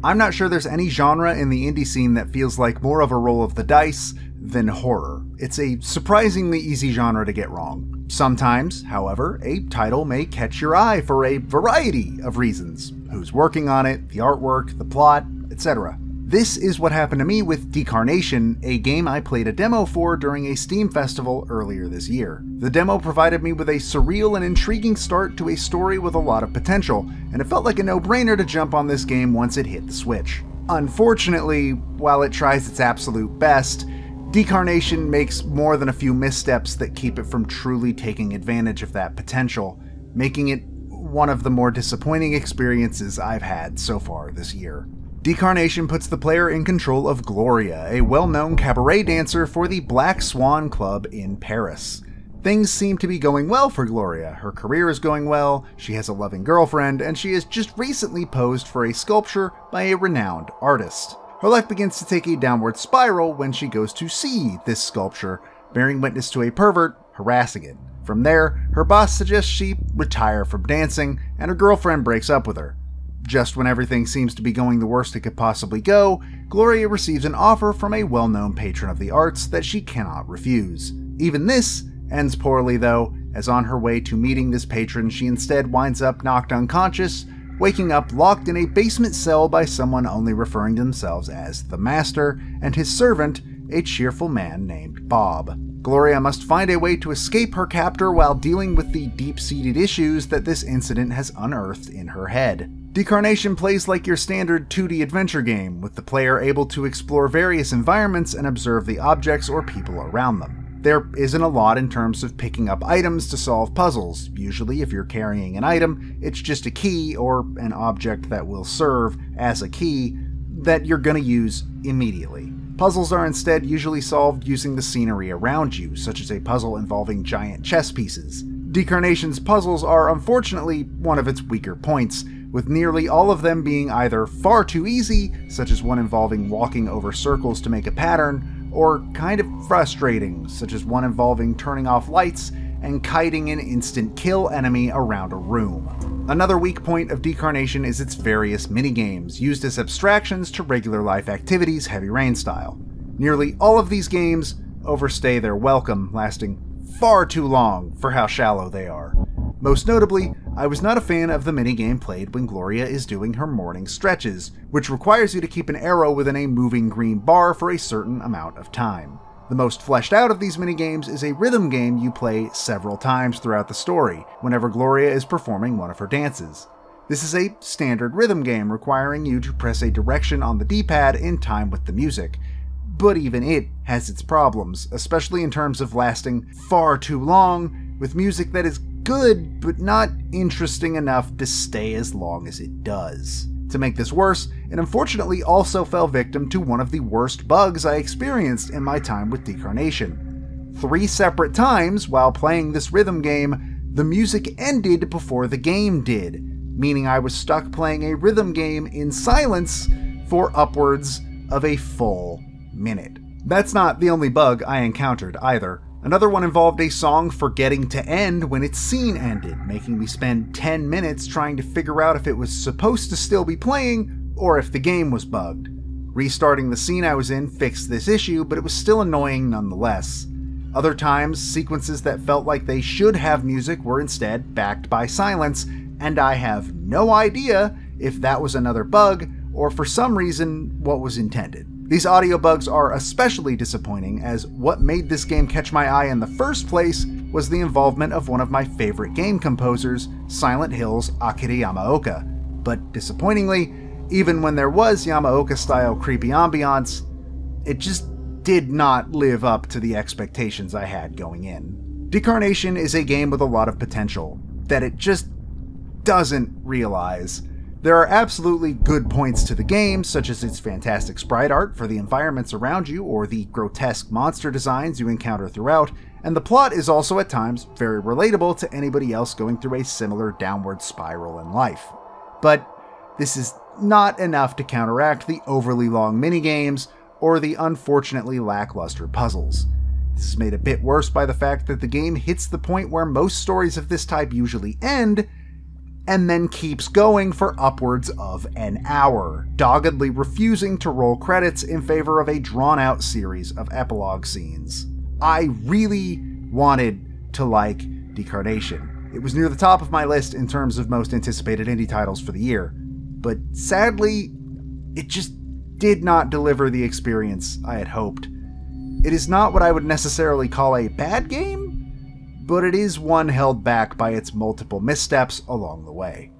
I'm not sure there's any genre in the indie scene that feels like more of a roll of the dice than horror. It's a surprisingly easy genre to get wrong. Sometimes, however, a title may catch your eye for a variety of reasons. Who's working on it, the artwork, the plot, etc. This is what happened to me with Decarnation, a game I played a demo for during a Steam festival earlier this year. The demo provided me with a surreal and intriguing start to a story with a lot of potential, and it felt like a no-brainer to jump on this game once it hit the Switch. Unfortunately, while it tries its absolute best, Decarnation makes more than a few missteps that keep it from truly taking advantage of that potential, making it one of the more disappointing experiences I've had so far this year. Decarnation puts the player in control of Gloria, a well-known cabaret dancer for the Black Swan Club in Paris. Things seem to be going well for Gloria. Her career is going well, she has a loving girlfriend, and she has just recently posed for a sculpture by a renowned artist. Her life begins to take a downward spiral when she goes to see this sculpture, bearing witness to a pervert harassing it. From there, her boss suggests she retire from dancing, and her girlfriend breaks up with her. Just when everything seems to be going the worst it could possibly go, Gloria receives an offer from a well-known patron of the arts that she cannot refuse. Even this ends poorly though, as on her way to meeting this patron she instead winds up knocked unconscious, waking up locked in a basement cell by someone only referring to themselves as the Master, and his servant, a cheerful man named Bob. Gloria must find a way to escape her captor while dealing with the deep-seated issues that this incident has unearthed in her head. Decarnation plays like your standard 2D adventure game, with the player able to explore various environments and observe the objects or people around them. There isn't a lot in terms of picking up items to solve puzzles. Usually, if you're carrying an item, it's just a key or an object that will serve as a key that you're going to use immediately. Puzzles are instead usually solved using the scenery around you, such as a puzzle involving giant chess pieces. Decarnation's puzzles are unfortunately one of its weaker points, with nearly all of them being either far too easy, such as one involving walking over circles to make a pattern, or kind of frustrating, such as one involving turning off lights and kiting an instant kill enemy around a room. Another weak point of Decarnation is its various minigames, used as abstractions to regular life activities Heavy Rain style. Nearly all of these games overstay their welcome, lasting far too long for how shallow they are. Most notably, I was not a fan of the minigame played when Gloria is doing her morning stretches, which requires you to keep an arrow within a moving green bar for a certain amount of time. The most fleshed out of these minigames is a rhythm game you play several times throughout the story, whenever Gloria is performing one of her dances. This is a standard rhythm game requiring you to press a direction on the D-pad in time with the music, but even it has its problems, especially in terms of lasting far too long, with music that is good, but not interesting enough to stay as long as it does. To make this worse, it unfortunately also fell victim to one of the worst bugs I experienced in my time with Decarnation. 3 separate times while playing this rhythm game, the music ended before the game did, meaning I was stuck playing a rhythm game in silence for upwards of a full minute. That's not the only bug I encountered either. Another one involved a song forgetting to end when its scene ended, making me spend 10 minutes trying to figure out if it was supposed to still be playing or if the game was bugged. Restarting the scene I was in fixed this issue, but it was still annoying nonetheless. Other times, sequences that felt like they should have music were instead backed by silence, and I have no idea if that was another bug or for some reason what was intended. These audio bugs are especially disappointing, as what made this game catch my eye in the first place was the involvement of one of my favorite game composers, Silent Hill's Akira Yamaoka. But disappointingly, even when there was Yamaoka-style creepy ambiance, it just did not live up to the expectations I had going in. Decarnation is a game with a lot of potential that it just doesn't realize. There are absolutely good points to the game, such as its fantastic sprite art for the environments around you or the grotesque monster designs you encounter throughout, and the plot is also at times very relatable to anybody else going through a similar downward spiral in life. But this is not enough to counteract the overly long minigames or the unfortunately lackluster puzzles. This is made a bit worse by the fact that the game hits the point where most stories of this type usually end, and then keeps going for upwards of an hour, doggedly refusing to roll credits in favor of a drawn-out series of epilogue scenes. I really wanted to like Decarnation. It was near the top of my list in terms of most anticipated indie titles for the year, but sadly, it just did not deliver the experience I had hoped. It is not what I would necessarily call a bad game, but it is one held back by its multiple missteps along the way.